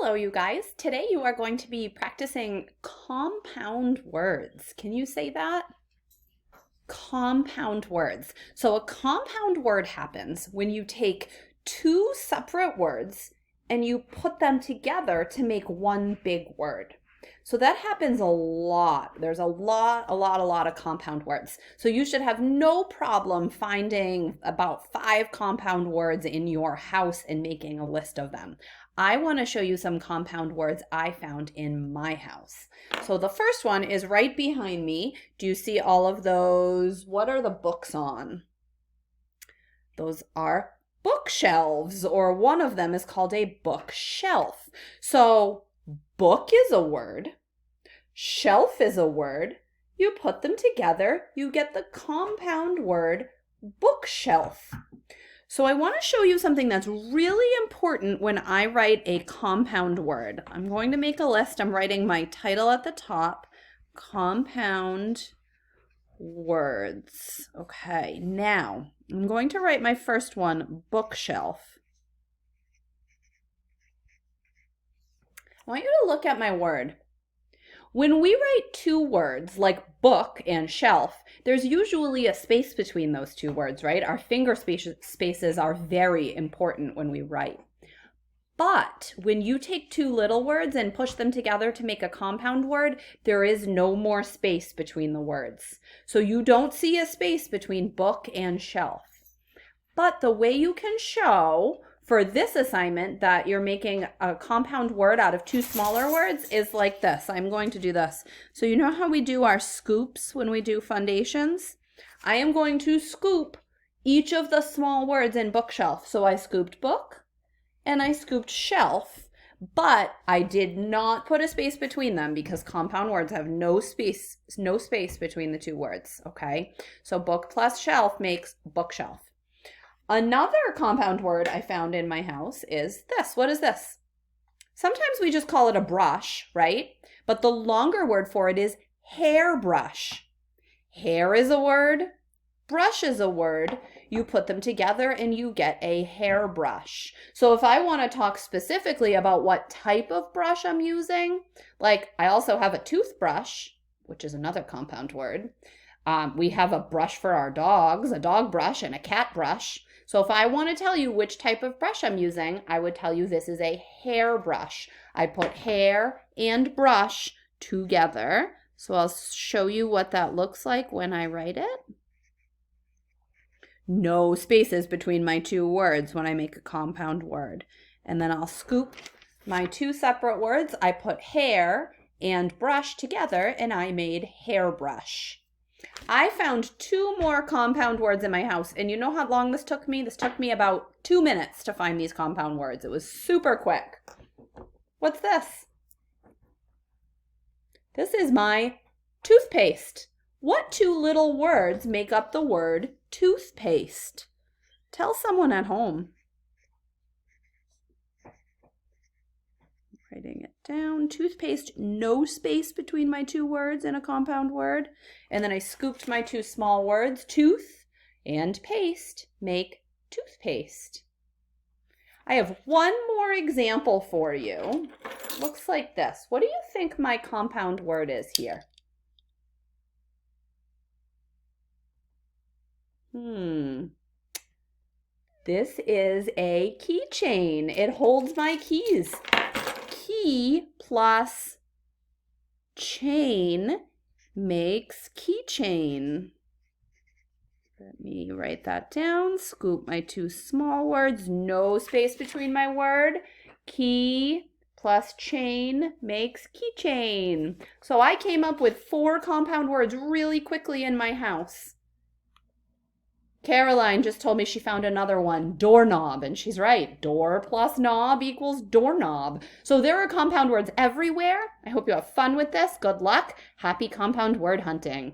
Hello, you guys. Today you are going to be practicing compound words. Can you say that? Compound words. So a compound word happens when you take two separate words and you put them together to make one big word. So that happens a lot. There's a lot of compound words. So you should have no problem finding about 5 compound words in your house and making a list of them. I want to show you some compound words I found in my house. So the first one is right behind me. Do you see all of those? What are the books on? Those are bookshelves, or one of them is called a bookshelf. So book is a word, shelf is a word. You put them together, you get the compound word bookshelf. So I want to show you something that's really important when I write a compound word. I'm going to make a list. I'm writing my title at the top, compound words. Okay, now I'm going to write my first one, bookshelf. I want you to look at my word. When we write two words like book and shelf, there's usually a space between those two words, right? Our finger spaces are very important when we write. But when you take two little words and push them together to make a compound word, there is no more space between the words. So you don't see a space between book and shelf. But the way you can show for this assignment that you're making a compound word out of two smaller words is like this. I'm going to do this. So you know how we do our scoops when we do foundations? I am going to scoop each of the small words in bookshelf. So I scooped book and I scooped shelf, but I did not put a space between them because compound words have no space between the two words, okay? So book plus shelf makes bookshelf. Another compound word I found in my house is this. What is this? Sometimes we just call it a brush, right? But the longer word for it is hairbrush. Hair is a word, brush is a word. You put them together and you get a hairbrush. So if I want to talk specifically about what type of brush I'm using, like I also have a toothbrush, which is another compound word. We have a brush for our dogs, a dog brush and a cat brush. So if I want to tell you which type of brush I'm using, I would tell you this is a hairbrush. I put hair and brush together. So I'll show you what that looks like when I write it. No spaces between my two words when I make a compound word. And then I'll scoop my two separate words. I put hair and brush together and I made hairbrush. I found 2 more compound words in my house, and you know how long this took me? This took me about 2 minutes to find these compound words. It was super quick. What's this? This is my toothpaste. What 2 little words make up the word toothpaste? Tell someone at home. Writing it down. Toothpaste, no space between my 2 words in a compound word. And then I scooped my 2 small words, tooth and paste, make toothpaste. I have one more example for you. Looks like this. What do you think my compound word is here? This is a keychain. It holds my keys. Key plus chain makes keychain. Let me write that down. Scoop my 2 small words. No space between my word. Key plus chain makes keychain. So I came up with 4 compound words really quickly in my house. Caroline just told me she found another one, doorknob, and she's right. Door plus knob equals doorknob. So there are compound words everywhere. I hope you have fun with this. Good luck. Happy compound word hunting.